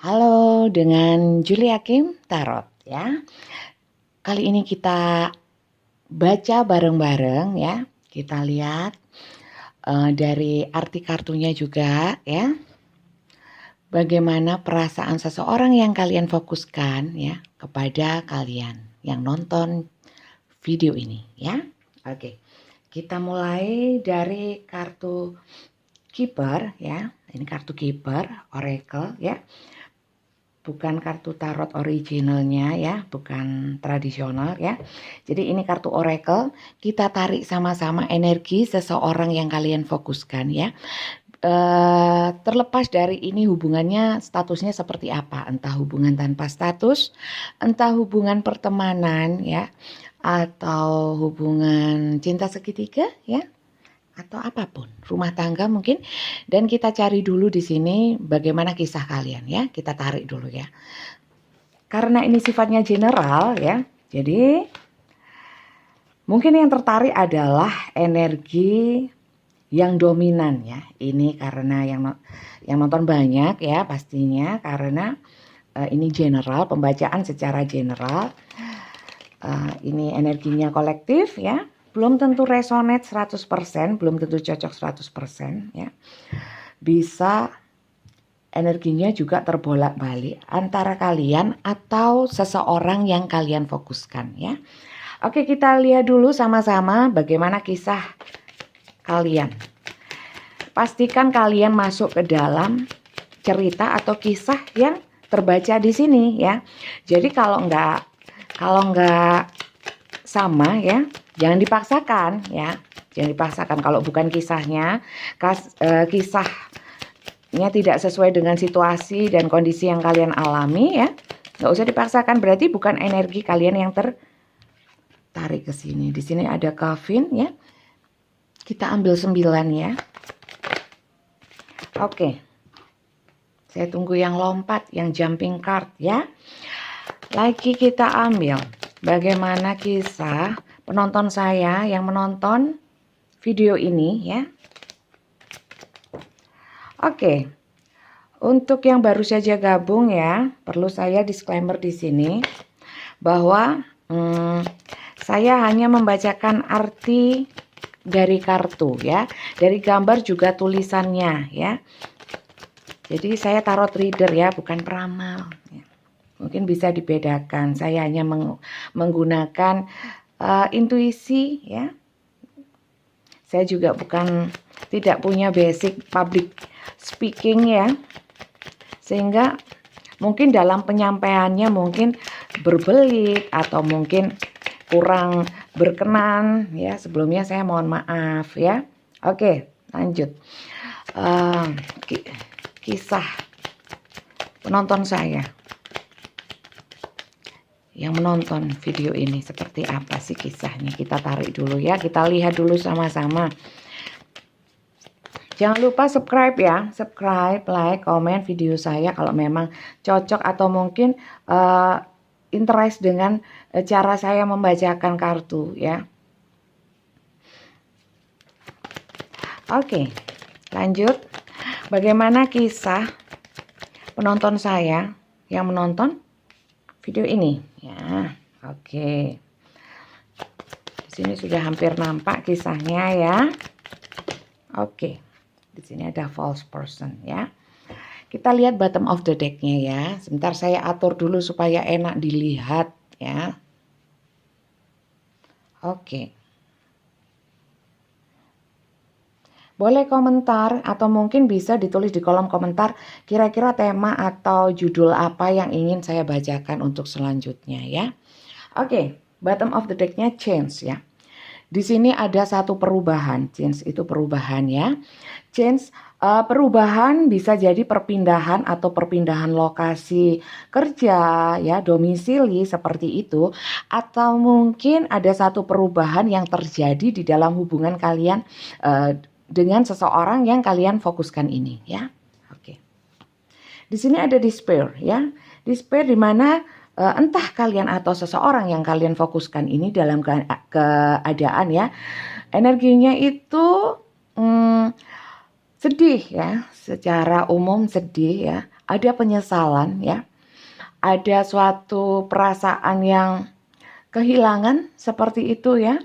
Halo, dengan Julia Kim Tarot ya. Kali ini kita baca bareng-bareng ya. Kita lihat dari arti kartunya juga ya. Bagaimana perasaan seseorang yang kalian fokuskan ya kepada kalian yang nonton video ini ya. Oke. Kita mulai dari kartu Keeper ya. Ini kartu Keeper, Oracle ya. Bukan kartu tarot originalnya ya, bukan tradisional ya. Jadi ini kartu oracle, kita tarik sama-sama energi seseorang yang kalian fokuskan ya. Terlepas dari ini hubungannya statusnya seperti apa, entah hubungan tanpa status, entah hubungan pertemanan ya, atau hubungan cinta segitiga ya, atau apapun, rumah tangga mungkin. Dan kita cari dulu di sini bagaimana kisah kalian ya. Kita tarik dulu ya. Karena ini sifatnya general ya. Jadi mungkin yang tertarik adalah energi yang dominan ya. Ini karena yang nonton banyak ya pastinya, karena ini general, pembacaan secara general. Ini energinya kolektif ya. Belum tentu resonate 100%, belum tentu cocok 100% ya. Bisa energinya juga terbolak-balik antara kalian atau seseorang yang kalian fokuskan ya. Oke, kita lihat dulu sama-sama bagaimana kisah kalian. Pastikan kalian masuk ke dalam cerita atau kisah yang terbaca di sini ya. Jadi kalau enggak sama ya, jangan dipaksakan ya. Jangan dipaksakan kalau bukan kisahnya, kisahnya tidak sesuai dengan situasi dan kondisi yang kalian alami ya. Nggak usah dipaksakan, berarti bukan energi kalian yang tertarik ke sini. Di sini ada Kevin ya. Kita ambil 9 ya. Oke. Saya tunggu yang lompat, yang jumping card ya. Lagi kita ambil bagaimana kisah penonton saya yang menonton video ini ya. Oke. Untuk yang baru saja gabung ya, perlu saya disclaimer di sini bahwa saya hanya membacakan arti dari kartu ya, dari gambar juga tulisannya ya. Jadi saya tarot reader ya, bukan peramal ya. Mungkin bisa dibedakan. Saya hanya menggunakan intuisi ya. Saya juga tidak punya basic public speaking ya. Sehingga mungkin dalam penyampaiannya mungkin berbelit atau mungkin kurang berkenan ya. Sebelumnya saya mohon maaf ya. Oke, lanjut. Kisah penonton saya yang menonton video ini seperti apa sih kisahnya. Kita tarik dulu ya, kita lihat dulu sama-sama. Jangan lupa subscribe ya, subscribe, like, komen video saya kalau memang cocok atau mungkin interest dengan cara saya membacakan kartu ya. Oke, lanjut. Bagaimana kisah penonton saya yang menonton video ini ya. Oke. Di sini sudah hampir nampak kisahnya ya. Oke. Di sini ada false person ya. Kita lihat bottom of the deck-nya ya. Sebentar saya atur dulu supaya enak dilihat ya. Oke. Boleh komentar atau mungkin bisa ditulis di kolom komentar kira-kira tema atau judul apa yang ingin saya bacakan untuk selanjutnya ya. Oke, bottom of the deck-nya change ya. Di sini ada satu perubahan, change itu perubahan ya. Change perubahan bisa jadi perpindahan atau perpindahan lokasi kerja ya, domisili seperti itu, atau mungkin ada satu perubahan yang terjadi di dalam hubungan kalian dengan seseorang yang kalian fokuskan ini ya. Oke. Di sini ada despair ya. Despair di mana entah kalian atau seseorang yang kalian fokuskan ini dalam keadaan ya, energinya itu sedih ya, secara umum sedih ya, ada penyesalan ya, ada suatu perasaan yang kehilangan seperti itu ya,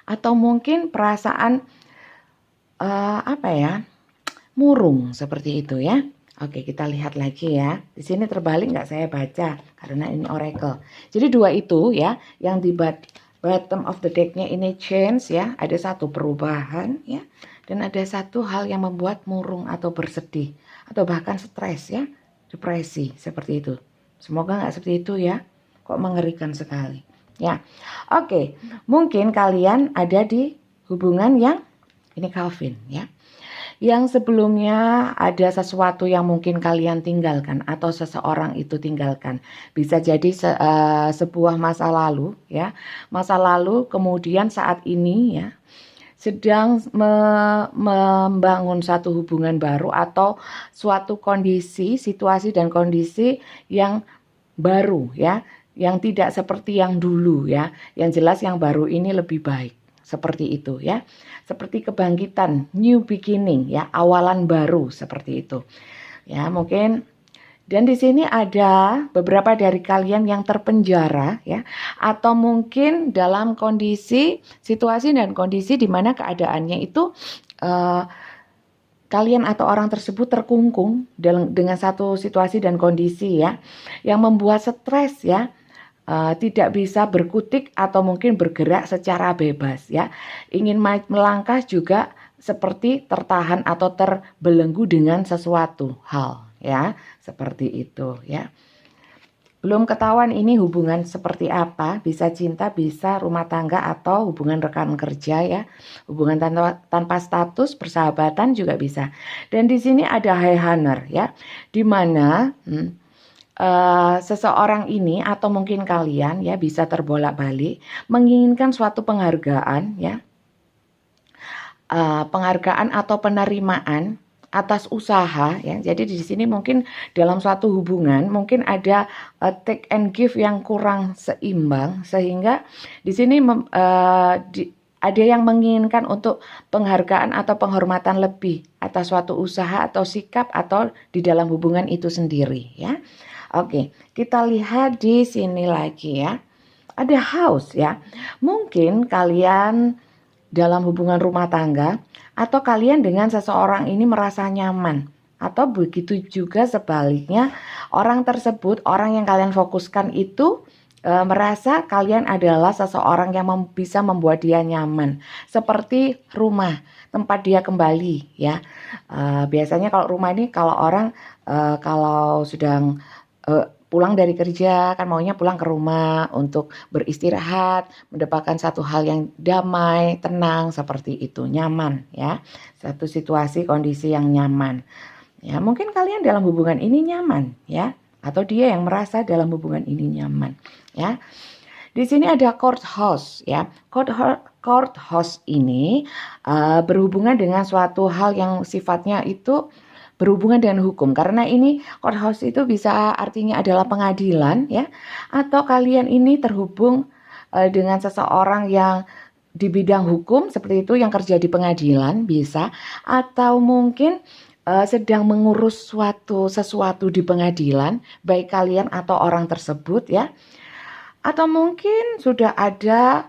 atau mungkin perasaan murung seperti itu ya. Oke, kita lihat lagi ya. Di sini terbalik nggak saya baca karena ini oracle. Jadi dua itu ya, yang di bottom of the deck-nya ini change ya, ada satu perubahan ya, dan ada satu hal yang membuat murung atau bersedih atau bahkan stres ya, depresi seperti itu. Semoga nggak seperti itu ya. Kok mengerikan sekali ya. Oke, mungkin kalian ada di hubungan yang ini Calvin ya, yang sebelumnya ada sesuatu yang mungkin kalian tinggalkan atau seseorang itu tinggalkan. Bisa jadi sebuah masa lalu ya. Masa lalu kemudian saat ini ya sedang membangun satu hubungan baru atau suatu kondisi, situasi dan kondisi yang baru ya, yang tidak seperti yang dulu ya. Yang jelas yang baru ini lebih baik. Seperti itu ya. Seperti kebangkitan, new beginning ya, awalan baru seperti itu. Ya, mungkin dan di sini ada beberapa dari kalian yang terpenjara ya, atau mungkin dalam kondisi, situasi dan kondisi di mana keadaannya itu kalian atau orang tersebut terkungkung dengan satu situasi dan kondisi ya, yang membuat stres ya. Tidak bisa berkutik atau mungkin bergerak secara bebas ya. Ingin melangkah juga seperti tertahan atau terbelenggu dengan sesuatu hal ya, seperti itu ya. Belum ketahuan ini hubungan seperti apa, bisa cinta, bisa rumah tangga atau hubungan rekan kerja ya. Hubungan tanpa status, persahabatan juga bisa. Dan di sini ada high hunter ya, di mana seseorang ini atau mungkin kalian ya bisa terbolak-balik menginginkan suatu penghargaan ya, penghargaan atau penerimaan atas usaha ya. Jadi di sini mungkin dalam suatu hubungan mungkin ada take and give yang kurang seimbang, sehingga di sini ada yang menginginkan untuk penghargaan atau penghormatan lebih atas suatu usaha atau sikap atau di dalam hubungan itu sendiri ya. Oke, kita lihat di sini lagi ya. Ada house ya. Mungkin kalian dalam hubungan rumah tangga atau kalian dengan seseorang ini merasa nyaman. Atau begitu juga sebaliknya, orang tersebut, orang yang kalian fokuskan itu merasa kalian adalah seseorang yang bisa membuat dia nyaman. Seperti rumah, tempat dia kembali ya. Biasanya kalau rumah ini kalau orang kalau sedang pulang dari kerja kan maunya pulang ke rumah untuk beristirahat, mendapatkan satu hal yang damai, tenang seperti itu, nyaman ya. Satu situasi kondisi yang nyaman. Ya, mungkin kalian dalam hubungan ini nyaman ya, atau dia yang merasa dalam hubungan ini nyaman ya. Di sini ada courthouse ya. Courthouse ini berhubungan dengan suatu hal yang sifatnya itu berhubungan dengan hukum, karena ini courthouse itu bisa artinya adalah pengadilan ya, atau kalian ini terhubung dengan seseorang yang di bidang hukum seperti itu, yang kerja di pengadilan bisa, atau mungkin sedang mengurus sesuatu di pengadilan, baik kalian atau orang tersebut ya, atau mungkin sudah ada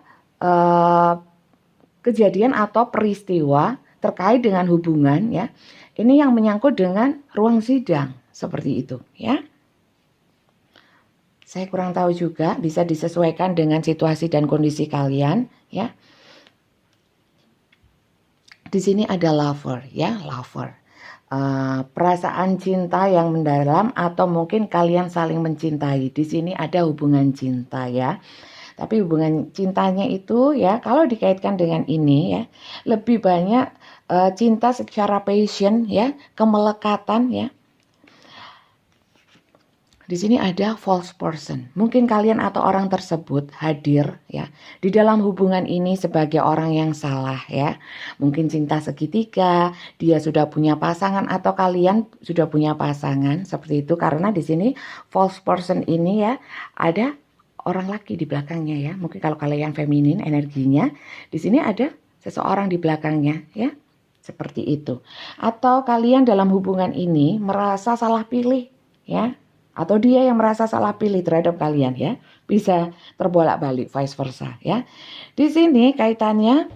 kejadian atau peristiwa terkait dengan hubungan ya. Ini yang menyangkut dengan ruang sidang seperti itu ya. Saya kurang tahu juga, bisa disesuaikan dengan situasi dan kondisi kalian ya. Di sini ada lover ya, lover. Perasaan cinta yang mendalam atau mungkin kalian saling mencintai. Di sini ada hubungan cinta ya. Tapi hubungan cintanya itu ya, kalau dikaitkan dengan ini ya, lebih banyak cinta secara passion ya, kemelekatan ya. Di sini ada false person. Mungkin kalian atau orang tersebut hadir ya di dalam hubungan ini sebagai orang yang salah ya. Mungkin cinta segitiga, dia sudah punya pasangan atau kalian sudah punya pasangan seperti itu, karena di sini false person ini ya ada orang laki di belakangnya ya. Mungkin kalau kalian feminin energinya, di sini ada seseorang di belakangnya ya. Seperti itu. Atau kalian dalam hubungan ini merasa salah pilih ya, atau dia yang merasa salah pilih terhadap kalian ya, bisa terbolak-balik vice versa ya. Di sini kaitannya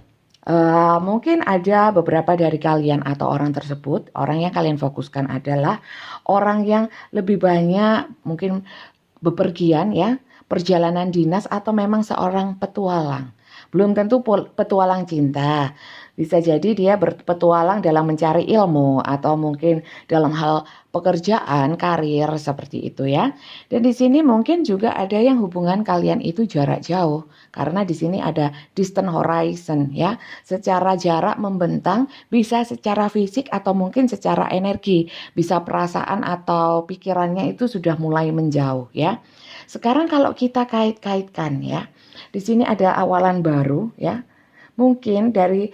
mungkin ada beberapa dari kalian atau orang tersebut, orang yang kalian fokuskan adalah orang yang lebih banyak mungkin bepergian ya, perjalanan dinas atau memang seorang petualang. Belum tentu petualang cinta. Bisa jadi dia berpetualang dalam mencari ilmu atau mungkin dalam hal pekerjaan, karir seperti itu ya. Dan di sini mungkin juga ada yang hubungan kalian itu jarak jauh karena di sini ada distant horizon ya. Secara jarak membentang, bisa secara fisik atau mungkin secara energi, bisa perasaan atau pikirannya itu sudah mulai menjauh ya. Sekarang kalau kita kait-kaitkan ya. Di sini ada awalan baru ya. Mungkin dari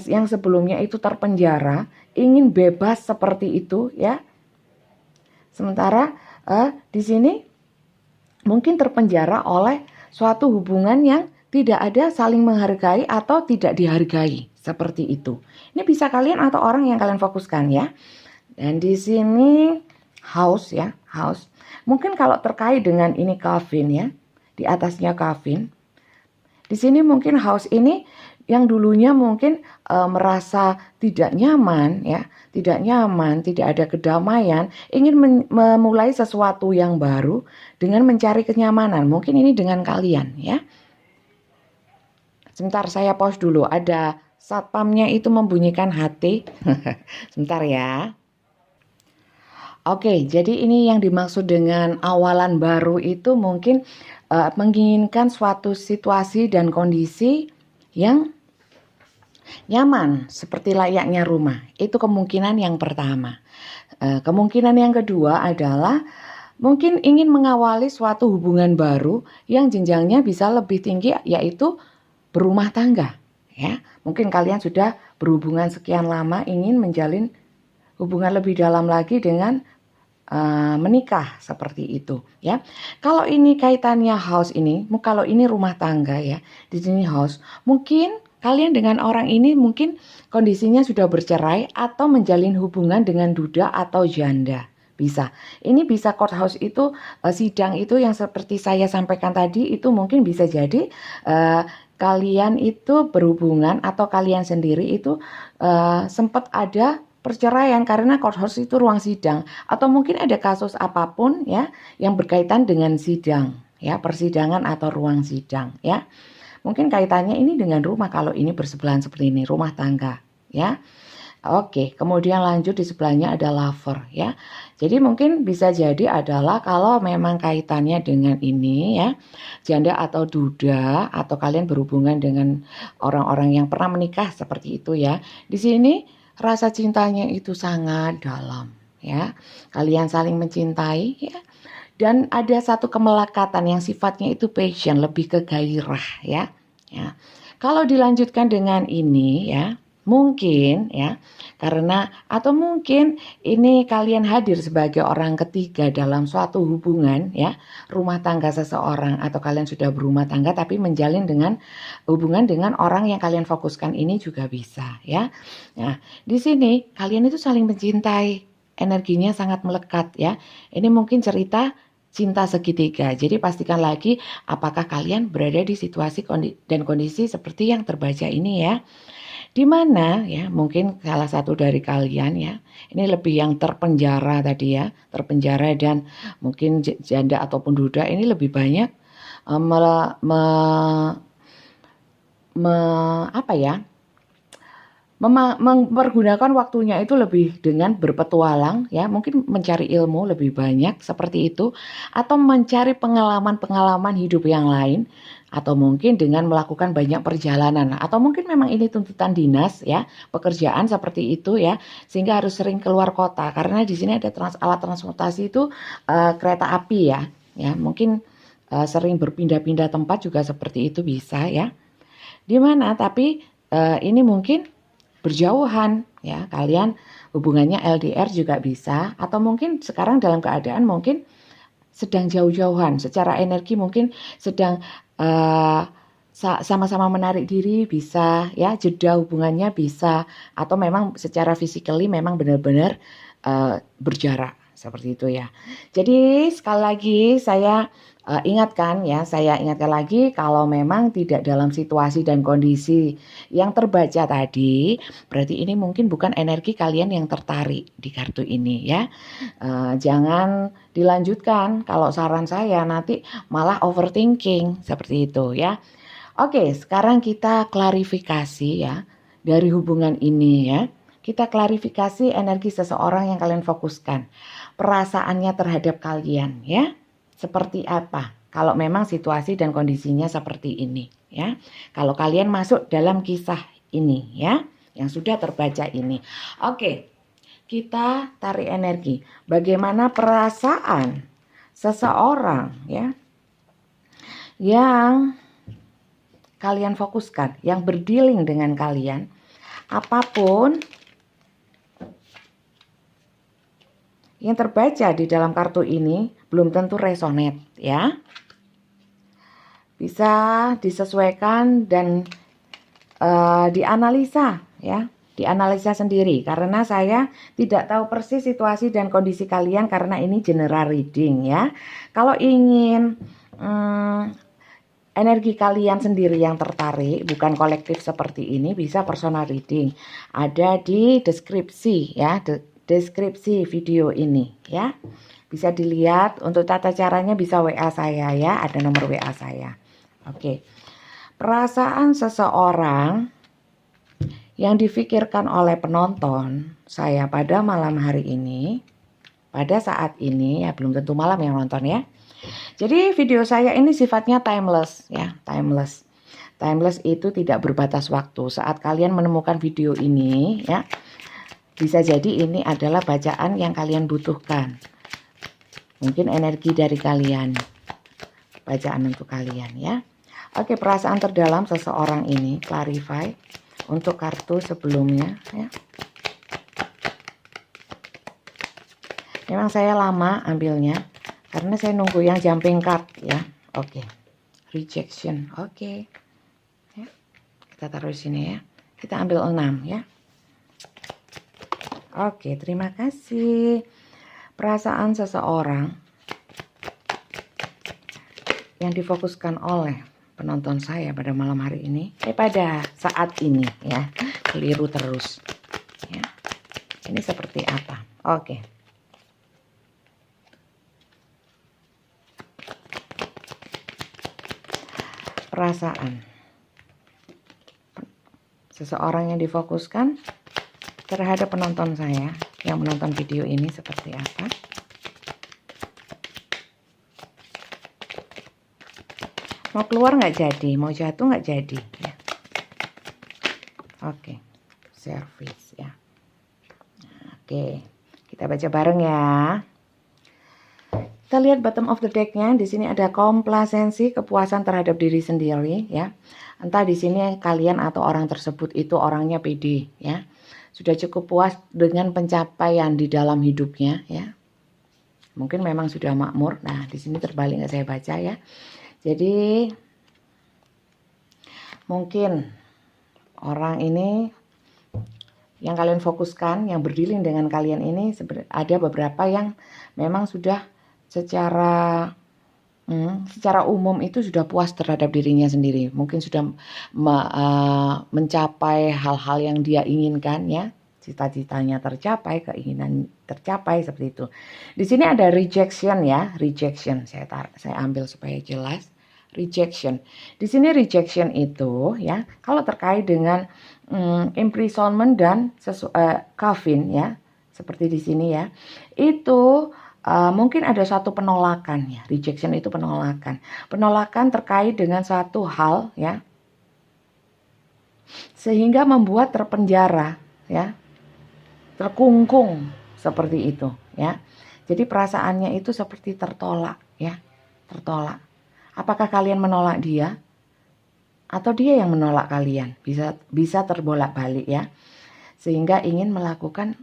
yang sebelumnya itu terpenjara, ingin bebas seperti itu ya. Sementara di sini mungkin terpenjara oleh suatu hubungan yang tidak ada saling menghargai atau tidak dihargai seperti itu. Ini bisa kalian atau orang yang kalian fokuskan ya. Dan di sini house ya, house. Mungkin kalau terkait dengan ini Calvin ya, di atasnya Calvin. Di sini mungkin house ini yang dulunya mungkin merasa tidak nyaman ya, tidak nyaman, tidak ada kedamaian, ingin memulai sesuatu yang baru dengan mencari kenyamanan. Mungkin ini dengan kalian ya. Sebentar saya pause dulu, ada satpamnya itu membunyikan hati. Sebentar ya. Oke, jadi ini yang dimaksud dengan awalan baru itu mungkin menginginkan suatu situasi dan kondisi yang nyaman seperti layaknya rumah. Itu kemungkinan yang pertama. Kemungkinan yang kedua adalah mungkin ingin mengawali suatu hubungan baru yang jenjangnya bisa lebih tinggi, yaitu berumah tangga. Ya, mungkin kalian sudah berhubungan sekian lama, ingin menjalin hubungan lebih dalam lagi dengan menikah seperti itu ya. Kalau ini kaitannya house ini, kalau ini rumah tangga ya, di sini house, mungkin kalian dengan orang ini mungkin kondisinya sudah bercerai atau menjalin hubungan dengan duda atau janda. Bisa. Ini bisa court house itu sidang itu yang seperti saya sampaikan tadi itu mungkin bisa jadi kalian itu berhubungan atau kalian sendiri itu sempat ada perceraian karena court house itu ruang sidang atau mungkin ada kasus apapun ya yang berkaitan dengan sidang ya, persidangan atau ruang sidang ya. Mungkin kaitannya ini dengan rumah kalau ini bersebelahan seperti ini, rumah tangga ya. Oke, kemudian lanjut di sebelahnya ada lover ya. Jadi mungkin bisa jadi adalah kalau memang kaitannya dengan ini ya, janda atau duda atau kalian berhubungan dengan orang-orang yang pernah menikah seperti itu ya. Di sini rasa cintanya itu sangat dalam ya. Kalian saling mencintai ya. Dan ada satu kemelekatan yang sifatnya itu passion, lebih ke gairah ya. Ya. Kalau dilanjutkan dengan ini ya, mungkin ya, karena atau mungkin ini kalian hadir sebagai orang ketiga dalam suatu hubungan ya, rumah tangga seseorang atau kalian sudah berumah tangga tapi menjalin dengan hubungan dengan orang yang kalian fokuskan ini juga bisa ya. Nah, di sini kalian itu saling mencintai, energinya sangat melekat ya. Ini mungkin cerita cinta segitiga. Jadi pastikan lagi apakah kalian berada di situasi dan kondisi seperti yang terbaca ini ya. Di mana ya mungkin salah satu dari kalian ya, ini lebih yang terpenjara tadi ya, terpenjara dan mungkin janda ataupun duda ini lebih banyak mempergunakan waktunya itu lebih dengan berpetualang ya, mungkin mencari ilmu lebih banyak seperti itu atau mencari pengalaman-pengalaman hidup yang lain atau mungkin dengan melakukan banyak perjalanan atau mungkin memang ini tuntutan dinas ya, pekerjaan seperti itu ya, sehingga harus sering keluar kota karena di sini ada alat transportasi itu kereta api ya mungkin sering berpindah-pindah tempat juga seperti itu bisa ya. Di mana tapi ini mungkin berjauhan ya, kalian hubungannya LDR juga bisa atau mungkin sekarang dalam keadaan mungkin sedang jauh-jauhan secara energi, mungkin sedang sama-sama menarik diri bisa ya, jeda hubungannya bisa atau memang secara physically memang benar-benar berjarak seperti itu ya. Jadi sekali lagi saya ingatkan ya, saya ingatkan lagi kalau memang tidak dalam situasi dan kondisi yang terbaca tadi, berarti ini mungkin bukan energi kalian yang tertarik di kartu ini ya. Jangan dilanjutkan, kalau saran saya nanti malah overthinking seperti itu ya. Oke, sekarang kita klarifikasi ya dari hubungan ini ya. Kita klarifikasi energi seseorang yang kalian fokuskan. Perasaannya terhadap kalian ya. Seperti apa? Kalau memang situasi dan kondisinya seperti ini ya. Kalau kalian masuk dalam kisah ini ya, yang sudah terbaca ini. Oke, kita tarik energi. Bagaimana perasaan seseorang ya yang kalian fokuskan, yang berdealing dengan kalian, apapun yang terbaca di dalam kartu ini belum tentu resonate ya. Bisa disesuaikan dan dianalisa ya. Dianalisa sendiri karena saya tidak tahu persis situasi dan kondisi kalian karena ini general reading ya. Kalau ingin energi kalian sendiri yang tertarik, bukan kolektif seperti ini, bisa personal reading. Ada di deskripsi ya, deskripsi video ini ya. Bisa dilihat, untuk tata caranya bisa WA saya ya, ada nomor WA saya. Oke. Perasaan seseorang yang difikirkan oleh penonton saya pada malam hari ini, pada saat ini ya, belum tentu malam yang nonton ya. Jadi video saya ini sifatnya timeless ya, timeless. Timeless itu tidak berbatas waktu. Saat kalian menemukan video ini ya, bisa jadi ini adalah bacaan yang kalian butuhkan. Mungkin energi dari kalian, bacaan untuk kalian ya. Oke, perasaan terdalam seseorang ini clarify untuk kartu sebelumnya ya. Memang saya lama ambilnya karena saya nunggu yang jumping card ya. Oke. Rejection. Oke. Ya. Kita taruh di sini ya. Kita ambil 6 ya. Oke, terima kasih. Perasaan seseorang yang difokuskan oleh penonton saya pada malam hari ini, pada saat ini ya, keliru terus ya. Ini seperti apa? Oke. Perasaan seseorang yang difokuskan terhadap penonton saya yang menonton video ini seperti apa? Mau keluar nggak jadi, mau jatuh nggak jadi ya. Oke, service ya. Oke, kita baca bareng ya. Kita lihat bottom of the deck-nya. Di sini ada komplasensi, kepuasan terhadap diri sendiri ya. Entah di sini kalian atau orang tersebut itu orangnya pede ya. Sudah cukup puas dengan pencapaian di dalam hidupnya ya. Mungkin memang sudah makmur. Nah, di sini terbalik nggak saya baca ya. Jadi mungkin orang ini yang kalian fokuskan, yang berdealing dengan kalian ini ada beberapa yang memang sudah secara umum itu sudah puas terhadap dirinya sendiri. Mungkin sudah mencapai hal-hal yang dia inginkan ya. Cita-citanya tercapai, keinginan tercapai seperti itu. Di sini ada rejection ya, rejection. Saya ambil supaya jelas. Rejection. Di sini rejection itu ya, kalau terkait dengan imprisonment dan coffin ya, seperti di sini ya. Itu mungkin ada satu penolakan ya, rejection itu penolakan. Penolakan terkait dengan satu hal ya, sehingga membuat terpenjara ya, terkungkung seperti itu ya. Jadi perasaannya itu seperti tertolak ya, tertolak. Apakah kalian menolak dia atau dia yang menolak kalian? Bisa terbolak-balik ya, sehingga ingin melakukan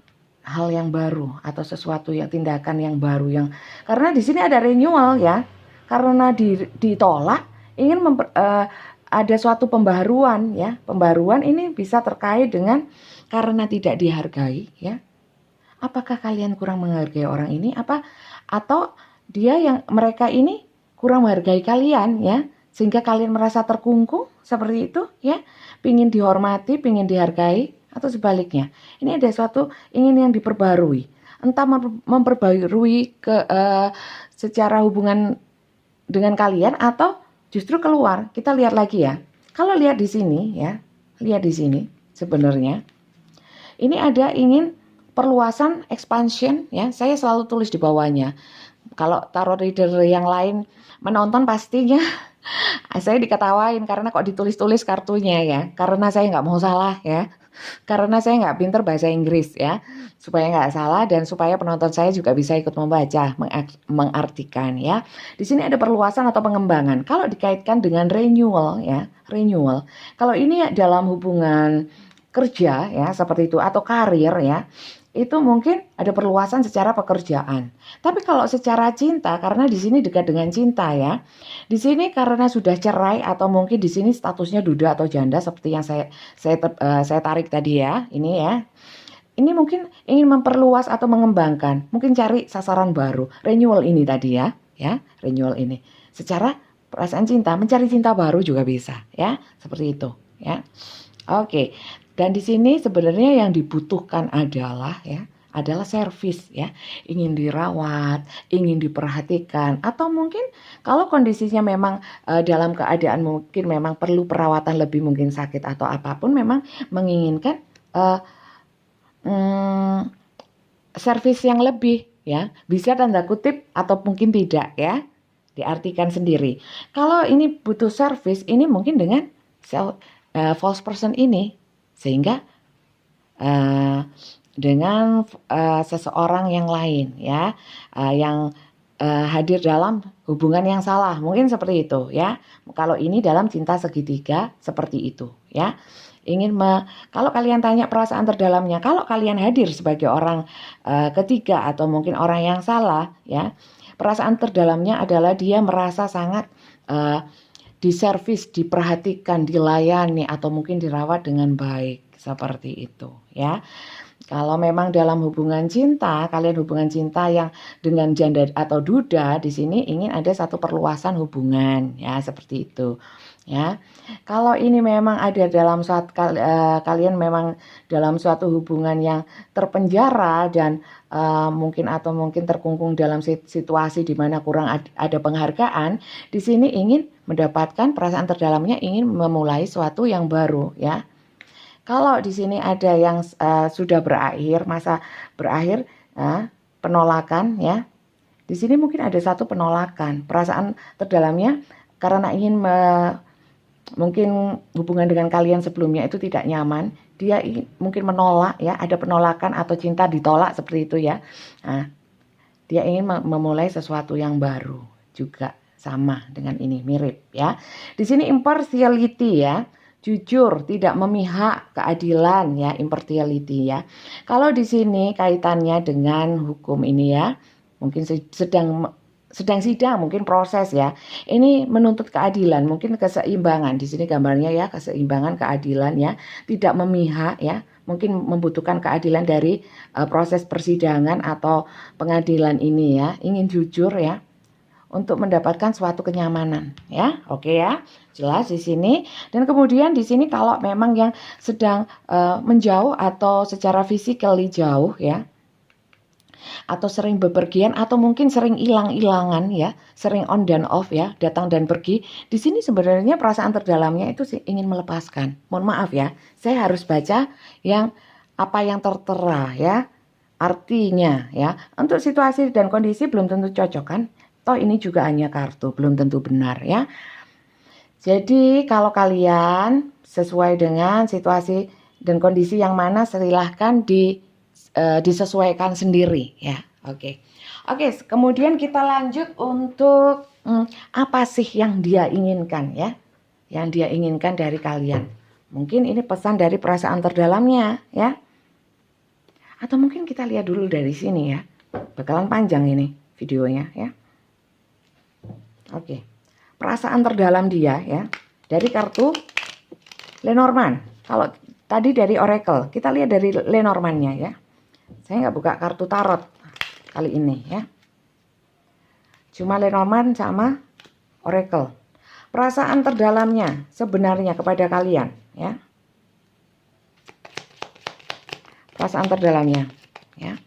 hal yang baru atau sesuatu yang tindakan yang baru yang karena di sini ada renewal ya, karena ditolak ingin ada suatu pembaharuan ya. Pembaharuan ini bisa terkait dengan karena tidak dihargai ya, Apakah kalian kurang menghargai orang ini atau mereka ini kurang menghargai kalian ya, sehingga kalian merasa terkungkung seperti itu ya, pingin dihormati, pingin dihargai, atau sebaliknya. Ini ada suatu ingin yang diperbarui, entah memperbarui secara hubungan dengan kalian atau justru keluar. Kita lihat lagi ya. Kalau lihat di sini ya, lihat di sini sebenarnya ini ada ingin perluasan, expansion ya. Saya selalu tulis di bawahnya. Kalau tarot reader yang lain menonton pastinya saya diketawain karena kok ditulis-tulis kartunya ya. Karena saya nggak mau salah ya. Karena saya nggak pinter bahasa Inggris ya. Supaya nggak salah dan supaya penonton saya juga bisa ikut membaca, mengartikan ya. Di sini ada perluasan atau pengembangan. Kalau dikaitkan dengan renewal ya, renewal. Kalau ini dalam hubungan kerja ya seperti itu atau karir ya, itu mungkin ada perluasan secara pekerjaan. Tapi kalau secara cinta, karena di sini dekat dengan cinta ya, di sini karena sudah cerai atau mungkin di sini statusnya duda atau janda seperti yang saya tarik tadi ya, ini ya. Ini mungkin ingin memperluas atau mengembangkan, mungkin cari sasaran baru, renewal ini tadi ya, renewal ini. Secara perasaan cinta, mencari cinta baru juga bisa ya, seperti itu ya. Oke. Dan di sini sebenarnya yang dibutuhkan adalah servis ya, ingin dirawat, ingin diperhatikan, atau mungkin kalau kondisinya memang dalam keadaan mungkin memang perlu perawatan lebih, mungkin sakit atau apapun, memang menginginkan servis yang lebih ya, bisa tanda kutip atau mungkin tidak ya, diartikan sendiri. Kalau ini butuh servis, ini mungkin dengan false person ini, sehingga dengan seseorang yang lain ya, yang hadir dalam hubungan yang salah, mungkin seperti itu ya. Kalau ini dalam cinta segitiga seperti itu ya. Kalau kalian tanya perasaan terdalamnya, kalau kalian hadir sebagai orang ketiga atau mungkin orang yang salah ya, perasaan terdalamnya adalah dia merasa sangat diservis, diperhatikan, dilayani, atau mungkin dirawat dengan baik, seperti itu ya. Kalau memang dalam hubungan cinta, kalian hubungan cinta yang dengan janda atau duda, di sini ingin ada satu perluasan hubungan ya, seperti itu ya. Kalau ini memang ada dalam kalian memang dalam suatu hubungan yang terpenjara dan mungkin terkungkung dalam situasi di mana kurang ada penghargaan, di sini ingin mendapatkan perasaan terdalamnya, ingin memulai suatu yang baru ya. Kalau di sini ada yang sudah berakhir, masa berakhir, penolakan ya. Di sini mungkin ada satu penolakan, perasaan terdalamnya karena ingin mungkin hubungan dengan kalian sebelumnya itu tidak nyaman, dia mungkin menolak ya, ada penolakan atau cinta ditolak seperti itu ya. Nah, dia ingin memulai sesuatu yang baru juga, sama dengan ini, mirip ya. Di sini impartiality ya, jujur, tidak memihak, keadilan ya, impartiality ya. Kalau di sini kaitannya dengan hukum ini ya, mungkin sedang sidang, mungkin proses ya. Ini menuntut keadilan, mungkin keseimbangan. Di sini gambarnya ya, keseimbangan, keadilan ya, tidak memihak ya. Mungkin membutuhkan keadilan dari proses persidangan atau pengadilan ini ya, ingin jujur ya, untuk mendapatkan suatu kenyamanan ya. Oke ya, jelas di sini. Dan kemudian di sini kalau memang yang sedang menjauh atau secara physically jauh ya, atau sering bepergian atau mungkin sering hilang-hilangan ya, sering on dan off ya, datang dan pergi. Di sini sebenarnya perasaan terdalamnya itu ingin melepaskan. Mohon maaf ya, saya harus baca yang apa yang tertera ya, artinya ya. Untuk situasi dan kondisi belum tentu cocok kan. Toh ini juga hanya kartu, belum tentu benar ya. Jadi kalau kalian sesuai dengan situasi dan kondisi yang mana, silahkan disesuaikan sendiri ya. Oke, kemudian kita lanjut untuk apa sih yang dia inginkan ya, yang dia inginkan dari kalian. Mungkin ini pesan dari perasaan terdalamnya ya, atau mungkin kita lihat dulu dari sini ya, bakalan panjang ini videonya ya. Oke, perasaan terdalam dia ya, dari kartu Lenormand. Kalau tadi dari Oracle, kita lihat dari Lenormandnya ya. Saya nggak buka kartu tarot kali ini ya. Cuma Lenormand sama Oracle. Perasaan terdalamnya sebenarnya kepada kalian ya. Perasaan terdalamnya ya.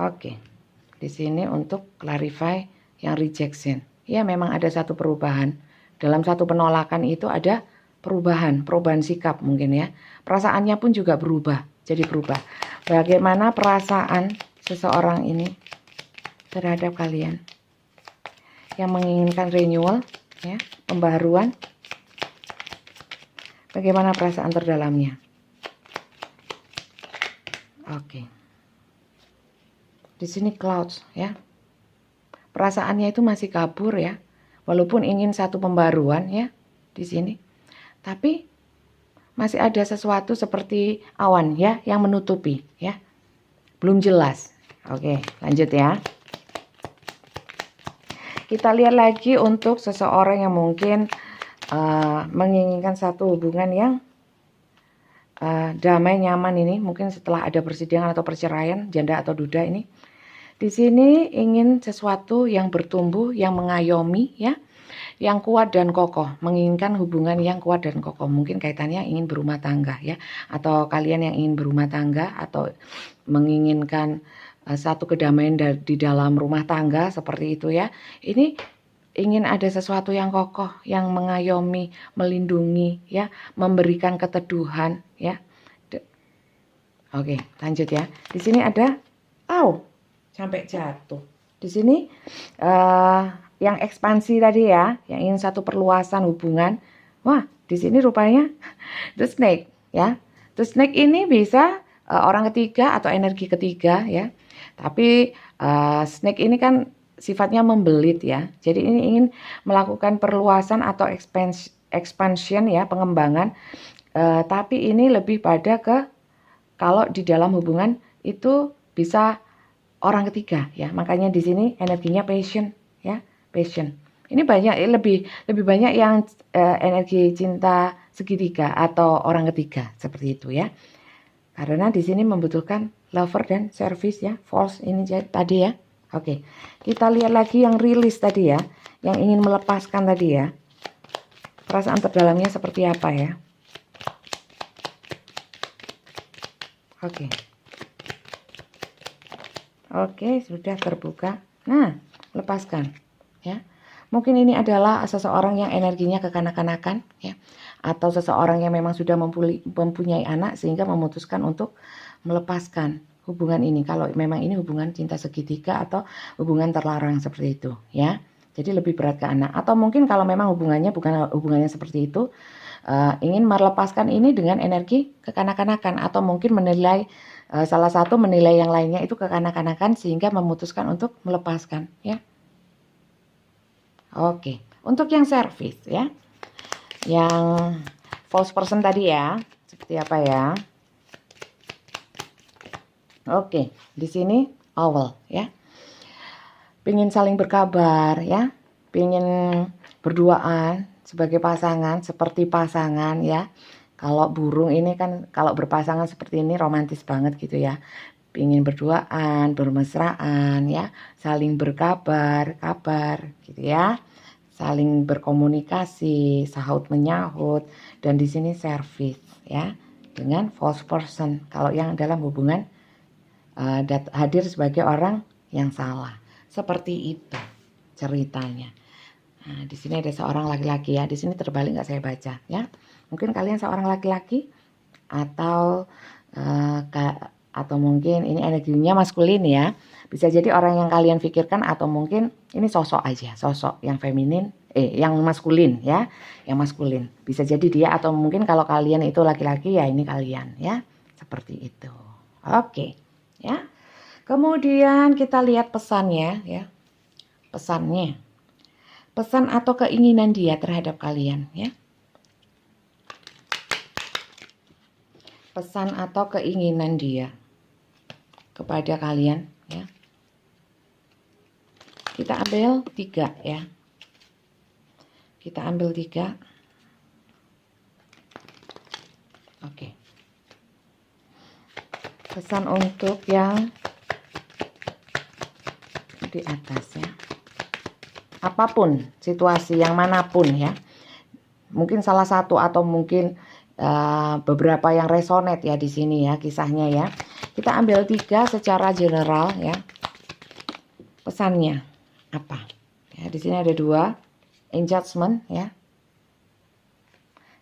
Oke. Di sini untuk clarify yang rejection. Ya, memang ada satu perubahan. Dalam satu penolakan itu ada perubahan sikap mungkin ya. Perasaannya pun juga berubah, jadi berubah. Bagaimana perasaan seseorang ini terhadap kalian yang menginginkan renewal ya, pembaharuan? Bagaimana perasaan terdalamnya? Oke. Di sini clouds ya. Perasaannya itu masih kabur ya. Walaupun ingin satu pembaruan ya di sini. Tapi masih ada sesuatu seperti awan ya yang menutupi ya. Belum jelas. Oke, lanjut ya. Kita lihat lagi untuk seseorang yang mungkin menginginkan satu hubungan yang damai, nyaman ini. Mungkin setelah ada persidangan atau perceraian, janda atau duda ini. Di sini ingin sesuatu yang bertumbuh, yang mengayomi ya. Yang kuat dan kokoh, menginginkan hubungan yang kuat dan kokoh. Mungkin kaitannya ingin berumah tangga ya. Atau kalian yang ingin berumah tangga atau menginginkan satu kedamaian di dalam rumah tangga seperti itu ya. Ini ingin ada sesuatu yang kokoh, yang mengayomi, melindungi ya, memberikan keteduhan ya. Oke, lanjut ya. Di sini ada sampai jatuh. Di sini yang ekspansi tadi ya, yang ingin satu perluasan hubungan. Wah, di sini rupanya the snake ya. The snake ini bisa orang ketiga atau energi ketiga ya. Tapi snake ini kan sifatnya membelit ya. Jadi ini ingin melakukan perluasan atau expansion ya, pengembangan. Tapi ini lebih pada ke kalau di dalam hubungan itu bisa orang ketiga ya. Makanya di sini energinya passion ya, passion. Ini banyak lebih banyak yang energi cinta segitiga atau orang ketiga seperti itu ya. Karena di sini membutuhkan lover dan service ya, false ini tadi ya. Oke. Kita lihat lagi yang rilis tadi ya, yang ingin melepaskan tadi ya. Perasaan terdalamnya seperti apa ya? Oke. Oke, sudah terbuka. Nah, lepaskan ya. Mungkin ini adalah seseorang yang energinya kekanak-kanakan ya, atau seseorang yang memang sudah mempunyai anak sehingga memutuskan untuk melepaskan hubungan ini. Kalau memang ini hubungan cinta segitiga atau hubungan terlarang seperti itu ya. Jadi lebih berat ke anak. Atau mungkin kalau memang hubungannya bukan hubungannya seperti itu, ingin melepaskan ini dengan energi kekanak-kanakan atau mungkin menilai salah satu menilai yang lainnya itu kekanak-kanakan sehingga memutuskan untuk melepaskan ya. Oke, untuk yang service ya, yang false person tadi ya, seperti apa ya? Oke, di sini owl ya, pingin saling berkabar ya, pingin berduaan sebagai pasangan, seperti pasangan ya. Kalau burung ini kan kalau berpasangan seperti ini romantis banget gitu ya. Pingin berduaan, bermesraan ya, saling berkabar, kabar gitu ya. Saling berkomunikasi, sahut menyahut, dan di sini service ya. Dengan false person kalau yang dalam hubungan hadir sebagai orang yang salah. Seperti itu ceritanya. Nah, di sini ada seorang laki-laki ya. Di sini terbalik nggak saya baca ya. Mungkin kalian seorang laki-laki atau atau mungkin ini energinya maskulin ya. Bisa jadi orang yang kalian pikirkan atau mungkin ini sosok aja, sosok yang feminin, yang maskulin ya, yang maskulin. Bisa jadi dia atau mungkin kalau kalian itu laki-laki ya ini kalian ya. Seperti itu. Oke, ya. Kemudian kita lihat pesannya ya. Pesannya. Pesan atau keinginan dia terhadap kalian ya. Pesan atau keinginan dia kepada kalian ya. Kita ambil 3 ya. Kita ambil 3. Oke. Pesan untuk yang di atas ya. Apapun situasi yang manapun ya. Mungkin salah satu atau mungkin beberapa yang resonate ya di sini ya kisahnya ya. Kita ambil 3 secara general ya. Pesannya apa? Ya, di sini ada 2 in judgment ya.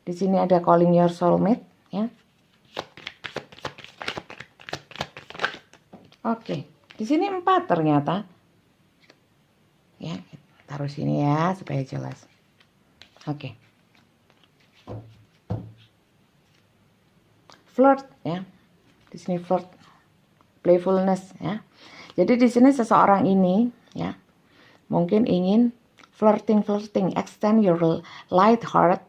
Di sini ada calling your soulmate ya. Oke, di sini 4 ternyata. Ya, taruh sini ya supaya jelas. Oke. Flirt ya. Di sini flirt, playfulness ya. Jadi di sini seseorang ini ya mungkin ingin flirting, extend your light heart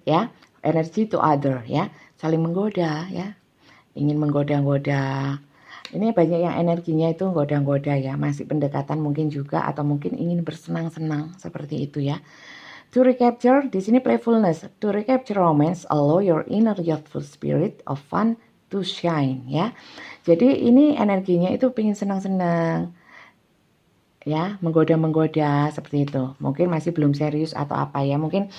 ya, energy to other ya, saling menggoda ya, ingin menggoda-goda. Ini banyak yang energinya itu goda-goda ya, masih pendekatan mungkin juga atau mungkin ingin bersenang-senang seperti itu ya. To recapture di sini playfulness, to recapture romance, allow your inner youthful spirit of fun to shine ya. Jadi ini energinya itu pengen senang-senang ya, menggoda-menggoda seperti itu. Mungkin masih belum serius atau apa ya, mungkin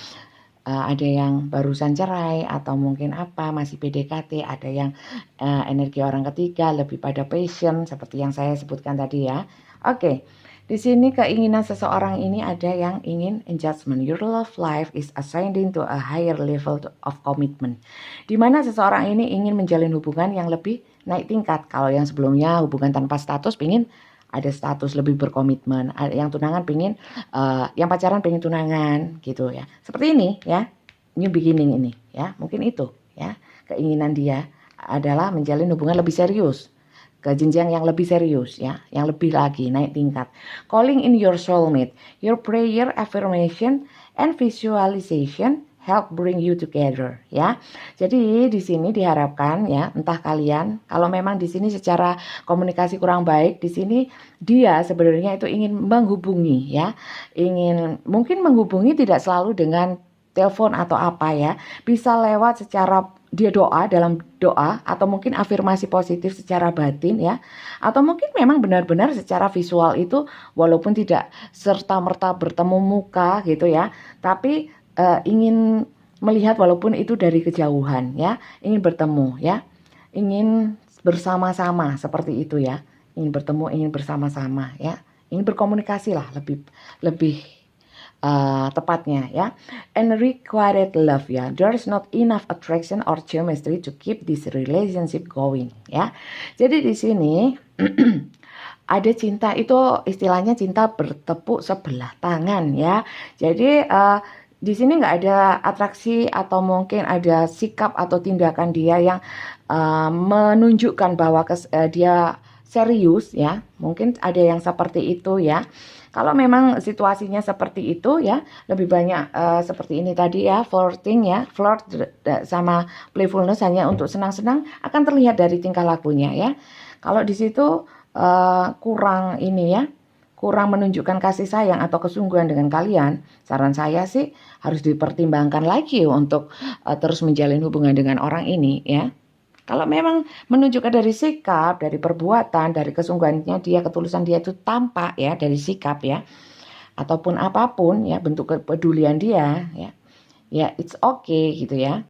ada yang barusan cerai atau mungkin apa masih PDKT, ada yang energi orang ketiga lebih pada passion seperti yang saya sebutkan tadi ya. Oke. Di sini keinginan seseorang ini ada yang ingin adjustment. Your love life is ascending to a higher level of commitment. Di mana seseorang ini ingin menjalin hubungan yang lebih naik tingkat. Kalau yang sebelumnya hubungan tanpa status ingin ada status lebih berkomitmen, yang tunangan pengen yang pacaran pengen tunangan gitu ya, seperti ini ya, new beginning ini ya, mungkin itu ya keinginan dia adalah menjalin hubungan lebih serius ke jenjang yang lebih serius ya, yang lebih lagi naik tingkat. Calling in your soulmate, your prayer, affirmation and visualization help bring you together ya. Jadi di sini diharapkan ya, entah kalian kalau memang di sini secara komunikasi kurang baik, di sini dia sebenarnya itu ingin menghubungi ya. Mungkin menghubungi tidak selalu dengan telepon atau apa ya. Bisa lewat secara dia doa, dalam doa, atau mungkin afirmasi positif secara batin ya. Atau mungkin memang benar-benar secara visual itu walaupun tidak serta-merta bertemu muka gitu ya, tapi ingin melihat walaupun itu dari kejauhan ya, ingin bertemu ya, ingin bersama-sama seperti itu ya, ingin bertemu, ingin bersama-sama ya, ingin berkomunikasi lah lebih tepatnya ya. And required love ya, there is not enough attraction or chemistry to keep this relationship going ya. Jadi di sini ada cinta itu istilahnya cinta bertepuk sebelah tangan ya. Jadi di sini nggak ada atraksi atau mungkin ada sikap atau tindakan dia yang menunjukkan bahwa dia serius ya. Mungkin ada yang seperti itu ya. Kalau memang situasinya seperti itu ya, lebih banyak seperti ini tadi ya, flirting ya, flirt sama playfulness hanya untuk senang-senang akan terlihat dari tingkah lakunya ya. Kalau di situ kurang ini ya, kurang menunjukkan kasih sayang atau kesungguhan dengan kalian, saran saya sih harus dipertimbangkan lagi untuk terus menjalin hubungan dengan orang ini ya. Kalau memang menunjukkan dari sikap, dari perbuatan, dari kesungguhannya dia, ketulusan dia itu tampak ya dari sikap ya, ataupun apapun ya bentuk kepedulian dia ya, ya it's okay gitu ya.